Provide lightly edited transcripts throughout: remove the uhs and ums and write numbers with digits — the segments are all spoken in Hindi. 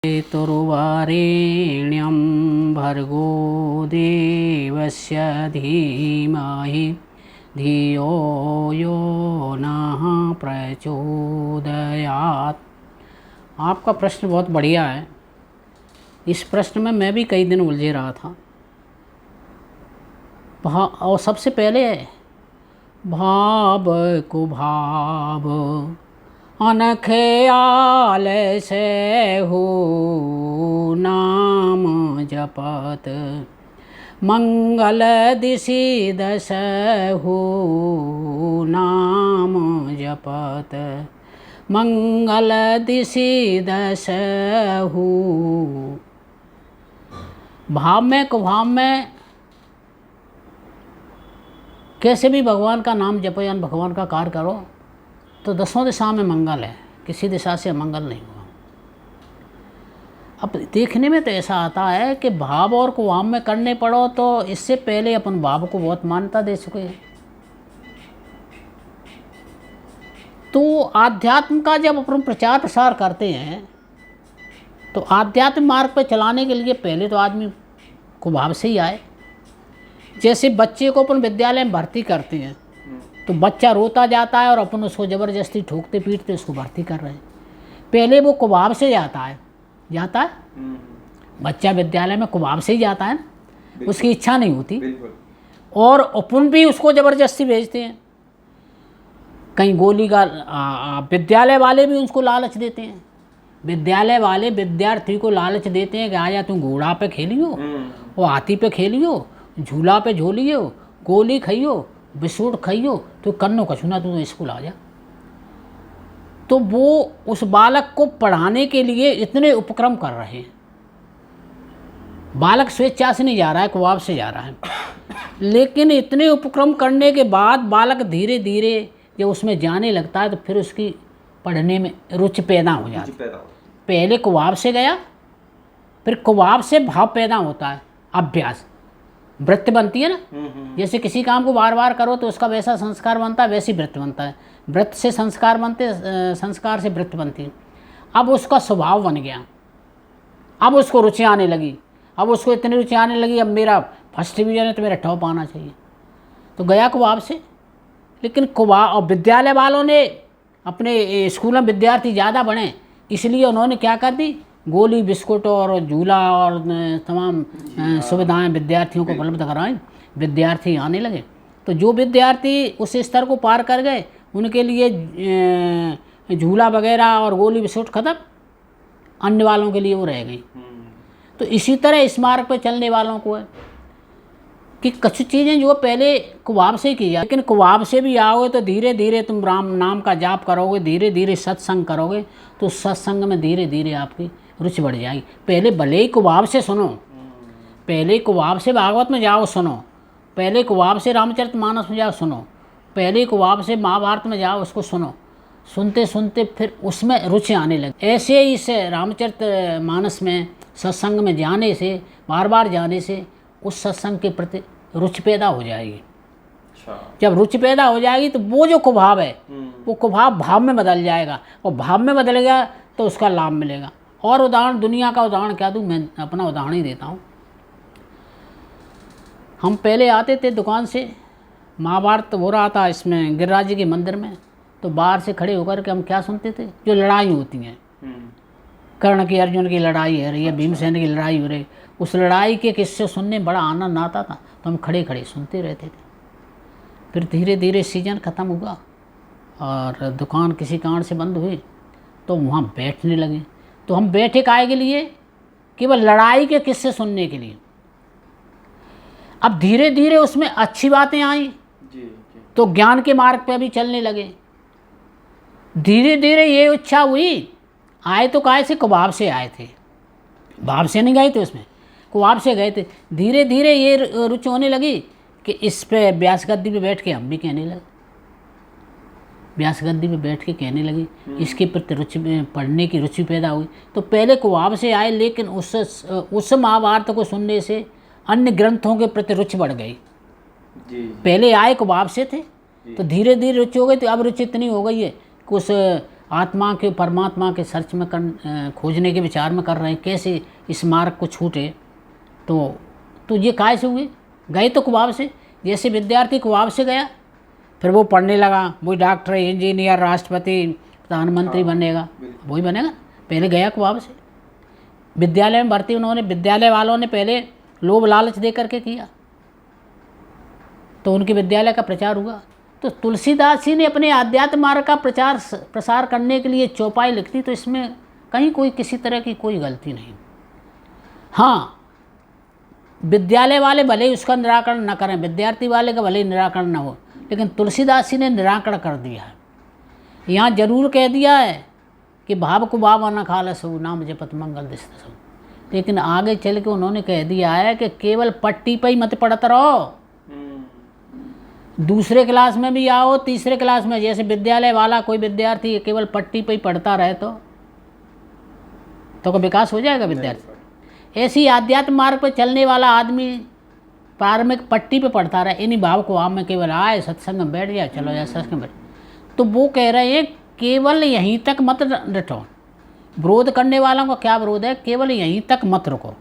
तुर्वरेण्यं भर्गो देवस्य धीमहि धियो यो नः प्रचोदयात्। आपका प्रश्न बहुत बढ़िया है। इस प्रश्न में मैं भी कई दिन उलझे रहा था। और सबसे पहले भाव को भाव अनख्याल से हो नाम जपत मंगल दिशि दश हो नाम जपत मंगल दिशि दश हो। भाव में कुभाव में कैसे भी भगवान का नाम जपो या भगवान का कार्य करो तो दसों दिशा में मंगल है, किसी दिशा से अमंगल नहीं हुआ। अब देखने में तो ऐसा आता है कि भाव और कुभाव में करने पड़ो तो इससे पहले अपन भाव को बहुत मान्यता दे चुके हैं। तो आध्यात्म का जब अपन प्रचार प्रसार करते हैं तो आध्यात्म मार्ग पर चलाने के लिए पहले तो आदमी कुभाव से ही आए। जैसे बच्चे को अपन विद्यालय में भर्ती करते हैं तो बच्चा रोता जाता है और अपन उसको ज़बरदस्ती ठोकते पीटते उसको भर्ती कर रहे हैं। पहले वो कुभाव से जाता है बच्चा विद्यालय में कुभाव से ही जाता है, उसकी इच्छा नहीं होती और अपन भी उसको ज़बरदस्ती भेजते हैं। कहीं गोली का विद्यालय वाले भी उसको लालच देते हैं। विद्यालय वाले विद्यार्थी को लालच देते हैं कि आजा तुम घोड़ा पे खेलियो और हाथी पे खेलियो, झूला पे झूलियो, गोली खाइयो, बिस्कुट खाइयो, तो कन्नो कछुना तू स्कूल आ जा। तो वो उस बालक को पढ़ाने के लिए इतने उपक्रम कर रहे हैं। बालक स्वेच्छा से नहीं जा रहा है, कुभाव से जा रहा है। लेकिन इतने उपक्रम करने के बाद बालक धीरे धीरे जब उसमें जाने लगता है तो फिर उसकी पढ़ने में रुचि पैदा हो जाती है। पहले कुभाव से गया, फिर कुभाव से भाव पैदा होता है, अभ्यास वृत्ति बनती है ना। जैसे किसी काम को बार बार करो तो उसका वैसा संस्कार बनता है, वैसी वृत्ति बनता है। वृत्ति से संस्कार बनते, संस्कार से वृत्ति बनती है। अब उसका स्वभाव बन गया, अब उसको रुचि आने लगी। अब उसको इतनी रुचि आने लगी अब मेरा फर्स्ट डिवीजन है तो मेरा टॉप आना चाहिए, तो गया कुभाव से। लेकिन कुभाव और विद्यालय वालों ने अपने स्कूल में विद्यार्थी ज़्यादा बढ़े इसलिए उन्होंने क्या कर दी, गोली बिस्कुट और झूला और तमाम सुविधाएं विद्यार्थियों को उपलब्ध कराएं। विद्यार्थी आने लगे तो जो विद्यार्थी उस स्तर को पार कर गए उनके लिए झूला वगैरह और गोली बिस्कुट ख़त्म, अन्य वालों के लिए वो रह गई। तो इसी तरह इस मार्ग पर चलने वालों को है कि कुछ चीज़ें जो पहले कुभाव से की जाए, लेकिन कुभाव से भी आओगे तो धीरे धीरे तुम राम नाम का जाप करोगे, धीरे धीरे सत्संग करोगे तो सत्संग में धीरे धीरे आपकी रुचि बढ़ जाएगी। पहले भले ही कुभाव से सुनो, पहले कुभाव से भागवत में जाओ सुनो, पहले कुभाव से रामचरितमानस में जाओ सुनो, पहले कुभाव से महाभारत में जाओ उसको सुनो। सुनते सुनते फिर उसमें रुचि आने लगे। ऐसे ही इस रामचरितमानस में सत्संग में जाने से, बार बार जाने से उस सत्संग के प्रति रुचि पैदा हो जाएगी। जब रुचि पैदा हो जाएगी तो वो जो कुभाव है वो कुभाव भाव में बदल जाएगा और भाव में बदलेगा तो उसका लाभ मिलेगा। और उदाहरण, दुनिया का उदाहरण क्या दूँ, मैं अपना उदाहरण ही देता हूँ। हम पहले आते थे दुकान से, महाभारत हो रहा था इसमें गिरिराज जी के मंदिर में, तो बाहर से खड़े होकर के हम क्या सुनते थे, जो लड़ाई होती हैं, कर्ण की अर्जुन की लड़ाई हो रही है, भीमसेन की लड़ाई हो रही, उस लड़ाई के किस्से सुनने बड़ा आनंद आता था तो हम खड़े खड़े सुनते रहते थे। फिर धीरे धीरे सीजन ख़त्म हुआ और दुकान किसी कारण से बंद हुई तो वहाँ बैठने लगे। तो हम बैठे काहे के लिए, केवल लड़ाई के किस्से सुनने के लिए। अब धीरे धीरे उसमें अच्छी बातें आई तो ज्ञान के मार्ग पे भी चलने लगे। धीरे धीरे ये इच्छा हुई, आए तो काहे से, कुभाव से आए थे, भाव से नहीं गए थे, उसमें कुभाव से गए थे। धीरे धीरे ये रुचि होने लगी कि इस पे व्यास गद्दी पे बैठ के हम भी कहने लगे, व्यास गद्दी पे बैठ के कहने लगी, इसके प्रति रुचि, पढ़ने की रुचि पैदा हुई। तो पहले कुभाव से आए लेकिन उस महाभारत को सुनने से अन्य ग्रंथों के प्रति रुचि बढ़ गई। पहले आए कुभाव से थे तो धीरे धीरे रुचि हो गई, तो अब रुचि इतनी हो गई है कि उस आत्मा के परमात्मा के सर्च में खोजने के विचार में कर रहे हैं, कैसे इस मार्ग को छूटे। तो ये काय से हुए, गए तो कुबाब से। जैसे विद्यार्थी कुबाब से गया, फिर वो पढ़ने लगा, वही डॉक्टर, इंजीनियर, राष्ट्रपति, प्रधानमंत्री बनेगा, वही बनेगा। पहले गया कुबाब से, विद्यालय में भर्ती उन्होंने, विद्यालय वालों ने पहले लोभ लालच दे करके किया, तो उनके विद्यालय का प्रचार हुआ। तो तुलसीदास जी ने अपने आध्यात्म मार्ग का प्रसार करने के लिए चौपाई लिख दी, तो इसमें कहीं कोई किसी तरह की कोई गलती नहीं। हाँ, विद्यालय वाले भले ही उसका निराकरण न करें, विद्यार्थी वाले का भले ही निराकरण न हो, लेकिन तुलसीदास जी ने निराकरण कर दिया है। यहाँ जरूर कह दिया है कि भाव कुबाब न खालस हो, नाम जपत मंगल दिशत सो, लेकिन आगे चल के उन्होंने कह दिया है कि केवल पट्टी पर ही मत पढ़ते रहो, दूसरे क्लास में भी आओ, तीसरे क्लास में। जैसे विद्यालय वाला कोई विद्यार्थी केवल पट्टी पे ही पढ़ता रहे तो विकास हो जाएगा विद्यार्थी। ऐसी आध्यात्म मार्ग पर चलने वाला आदमी प्रारंभिक पट्टी पे पढ़ता रहे, इन्हीं भाव को आप में केवल आए, सत्संग में बैठ गया, चलो या सत्संग में बैठ, तो वो कह रहे हैं केवल यहीं तक मत डटो। विरोध करने वालों का क्या विरोध है, केवल यहीं तक मत रुको,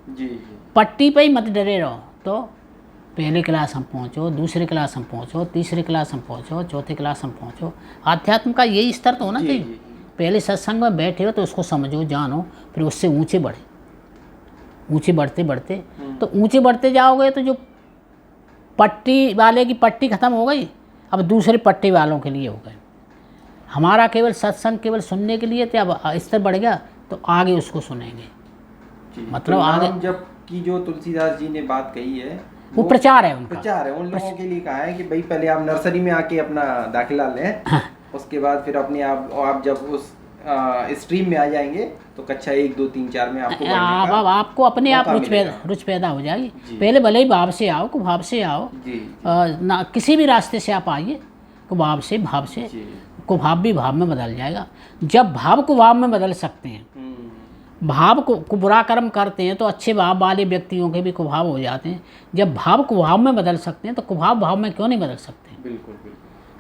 पट्टी पे ही मत डरे रहो। तो पहले क्लास हम पहुँचो, दूसरे क्लास हम पहुँचो, तीसरे क्लास हम पहुँचो, चौथे क्लास हम पहुँचो। आध्यात्म का यही स्तर तो होना चाहिए। पहले सत्संग में बैठे हो तो उसको समझो, जानो, फिर उससे ऊंचे बढ़े, ऊंचे बढ़ते बढ़ते तो ऊंचे बढ़ते जाओगे तो जो पट्टी वाले की पट्टी ख़त्म हो गई, अब दूसरे पट्टी वालों के लिए हो गए। हमारा केवल सत्संग केवल सुनने के लिए थे, अब स्तर बढ़ गया तो आगे उसको सुनेंगे। मतलब तो आगे जब की जो तुलसीदास जी ने बात कही है वो प्रचार है उनका, प्रचार है। उन लोगों के लिए कहा है कि भाई पहले आप नर्सरी में आके अपना दाखिला लें, उसके बाद फिर अपने आप जब उस स्ट्रीम में आ जाएंगे तो कक्षा 1, 2, 3, 4 में आपको आपको अपने आप रुचि पैदा हो जाएगी। पहले भले ही भाव से आओ, कुभाव से आओ, ना किसी भी रास्ते से आप आइए, कुभाव से, भाव से, कुभाव भी भाव में बदल जाएगा। जब भाव कुभाव में बदल सकते हैं, भाव को बुरा कर्म करते हैं तो अच्छे भाव वाले व्यक्तियों के भी कुभाव हो जाते हैं। जब भाव कुभाव में बदल सकते हैं तो कुभाव भाव में क्यों नहीं बदल सकते? बिल्कुल।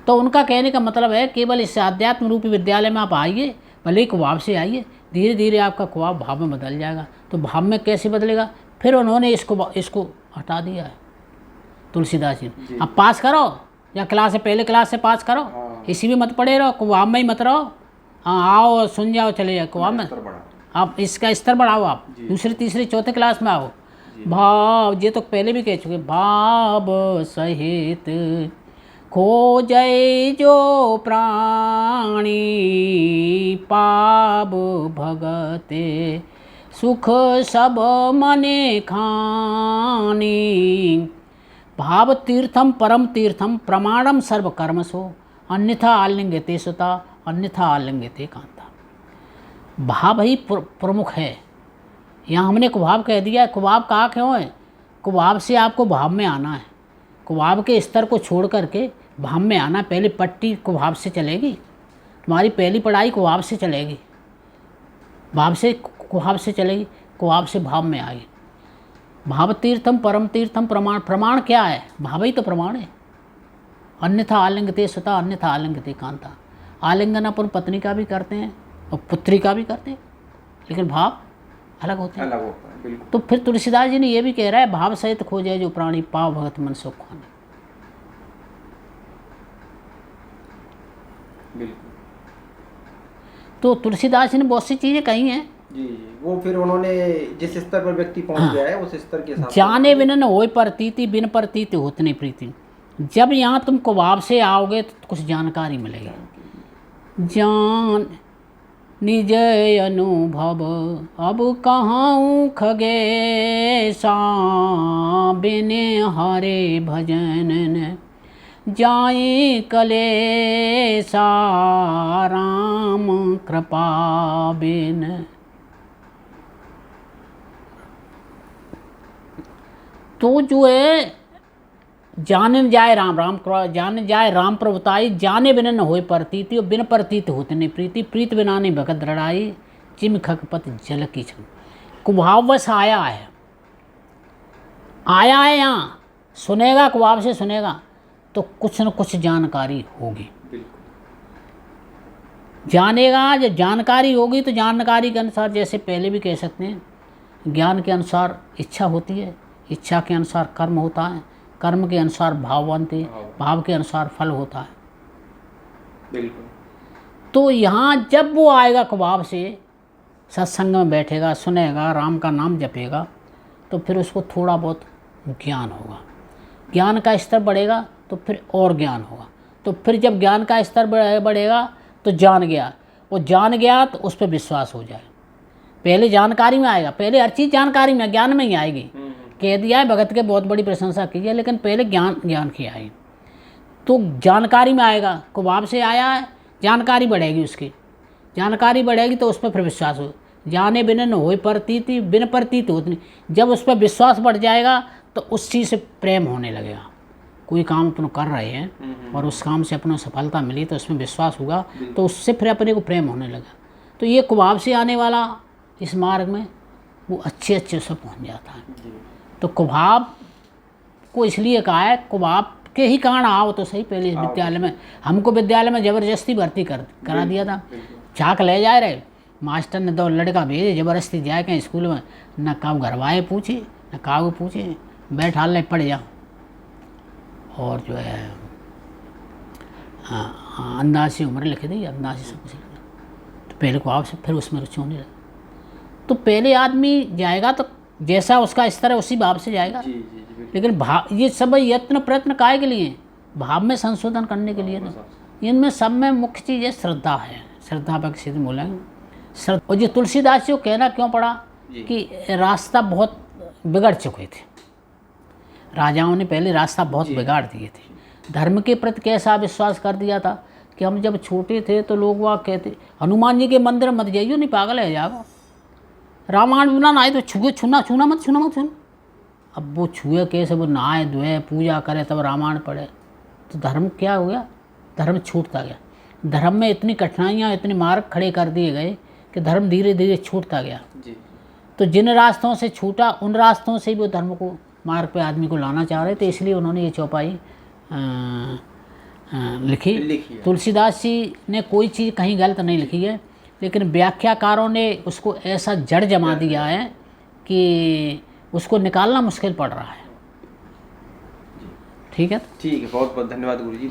तो उनका कहने का मतलब है केवल इस आध्यात्म रूपी विद्यालय में आप आइए, भले ही कुभाव से आइए, धीरे धीरे आपका कुभाव भाव में बदल जाएगा। तो भाव में कैसे बदलेगा? फिर उन्होंने इसको हटा दिया है तुलसीदास जी। अब पास करो, या क्लास से पहले क्लास से पास करो, इसी में मत पड़े रहो, कुभाव में ही मत रहो। हाँ, आओ सुन जाओ, चले जाओ कुभाव में। आप इसका स्तर बढ़ाओ, आप दूसरे तीसरे चौथे क्लास में आओ। भाव ये तो पहले भी कह चुके, भाव सहित खोजै जो प्राणी, पाब भगते सुख सब मने खानी। भाव तीर्थम परम तीर्थम प्रमाणम सर्व कर्मसो, अन्यथा आलिंगते सुता, अन्यथा आलिंगते कांता। भाव ही प्रमुख है। यहाँ हमने कुभाव कह दिया है। कुभाव कहा क्यों है? कुभाव से आपको भाव में आना है। कुभाव के स्तर को छोड़ करके भाव में आना। पहले पट्टी कुभाव से चलेगी, तुम्हारी पहली पढ़ाई कुभाव से चलेगी, भाव से कुभाव से चलेगी, कुभाव से भाव में आएगी। भाव तीर्थम परम तीर्थम प्रमाण। प्रमाण क्या है? भाव ही तो प्रमाण है। अन्यथा आलिंगते सुता, अन्यथा आलिंगते कांता। आलिंगन अपन पत्नी का भी करते हैं और पुत्री का भी करते हैं, लेकिन भाव अलग होते हैं। बिल्कुल। तो फिर तुलसीदास जी ने ये भी कह रहा है, भाव सहित खोजे जो प्राणी, पाव भगत मन सुख खाने। बिल्कुल। तो तुलसीदास जी ने बहुत सी चीजें कही हैं। जी, वो फिर उन्होंने जिस स्तर पर व्यक्ति पहुंच गया है उस स्तर के हिसाब से। जाने बिन न होय प्रतीति, बिन प्रतीति होत नहीं प्रीति। जब यहाँ तुम कुभाव से आओगे तो कुछ जानकारी मिलेगी। जान निज अनुभव अब कहाँ खगेसा, बिने हरे भजन जाए कलेसा, राम कृपा बिन। तो जो है जाने जाए राम, जाने जाए राम प्रभुताई, जाने बिना न होए प्रतीति, और बिन प्रतीत होते नहीं प्रीति। प्रीत बिना नहीं भगत दृढ़ाई, चिम खकपत जल की छन। कुभाव बस आया है यहाँ, सुनेगा, कुभाव से सुनेगा तो कुछ न कुछ जानकारी होगी। जानेगा, जब जानकारी होगी तो जानकारी के अनुसार, जैसे पहले भी कह सकते हैं, ज्ञान के अनुसार इच्छा होती है, इच्छा के अनुसार कर्म होता है, कर्म के अनुसार भाव बनते हैं, भाव के अनुसार फल होता है। बिल्कुल। तो यहाँ जब वो आएगा कुबाब से, सत्संग में बैठेगा, सुनेगा, राम का नाम जपेगा, तो फिर उसको थोड़ा बहुत ज्ञान होगा, ज्ञान का स्तर बढ़ेगा तो फिर और ज्ञान होगा, तो फिर जब ज्ञान का स्तर बढ़ेगा तो जान गया, वो जान गया तो उस पर विश्वास हो जाए। पहले जानकारी में आएगा, पहले हर चीज़ जानकारी में, ज्ञान में ही आएगी। कह दिया है भगत के बहुत बड़ी प्रशंसा की है, लेकिन पहले ज्ञान की आएगी, तो जानकारी में आएगा। कुबाब से आया है, जानकारी बढ़ेगी, उसकी जानकारी बढ़ेगी तो उस पर फिर विश्वास हो। जाने बिन न होए प्रतीति, बिन प्रतीति होती नहीं। जब उस पर विश्वास बढ़ जाएगा तो उस चीज़ से प्रेम होने लगेगा। कोई काम अपन कर रहे हैं और उस काम से अपना सफलता मिली तो उसमें विश्वास हुआ, तो उससे फिर अपने को प्रेम होने लगा। तो ये कुबाब से आने वाला इस मार्ग में वो अच्छे से पहुंच जाता है। तो कुबाब को इसलिए कहा है, कुबाब के ही कारण आओ तो सही। पहले विद्यालय में हमको विद्यालय में ज़बरदस्ती भर्ती करा दिया था, झाँक ले जाए रहे मास्टर ने, 2 लड़का भेजे ज़बरदस्ती जाए कहीं स्कूल में, न काऊ घरवाए पूछे न काऊ पूछे, बैठा ले पढ़ जाओ, और जो है अंदाज से उम्र लिख दी, अंदाज से सब कुछ लिख दिया। तो पहले कुबाब से फिर उसमें रुचि होने लगी। तो पहले आदमी जाएगा तो जैसा उसका स्तर है उसी भाव से जाएगा। लेकिन भाव, ये सब यत्न प्रयत्न काहे के लिए? भाव में संशोधन करने के लिए ना। इनमें सब में मुख्य चीज़ है श्रद्धा है। श्रद्धा पर किसी दिन बोलेंगे श्रद्धा। और ये तुलसीदास जी को कहना क्यों पड़ा कि रास्ता बहुत बिगड़ चुके थे, राजाओं ने पहले रास्ता बहुत बिगाड़ दिए थे। धर्म के प्रति कैसा विश्वास कर दिया था कि हम जब छोटे थे तो लोग वहाँ कहते हनुमान जी के मंदिर मत जाइयो, नहीं पागल है जाओ, रामायण बनाना आए तो छूना मत। अब वो छुए कैसे? वो नहाए धोए पूजा करे तब रामायण पढ़े, तो धर्म क्या हो गया? धर्म छूटता गया। धर्म में इतनी कठिनाइयाँ, इतने मार्ग खड़े कर दिए गए कि धर्म धीरे धीरे छूटता गया जी। तो जिन रास्तों से छूटा उन रास्तों से भी वो धर्म को मार्ग पे आदमी को लाना चाह रहे थे, इसलिए उन्होंने ये चौपाई लिखी। तुलसीदास जी ने कोई चीज़ कहीं गलत नहीं लिखी है, लेकिन व्याख्याकारों ने उसको ऐसा जड़ जमा दिया है कि उसको निकालना मुश्किल पड़ रहा है। ठीक है, बहुत बहुत धन्यवाद गुरुजी।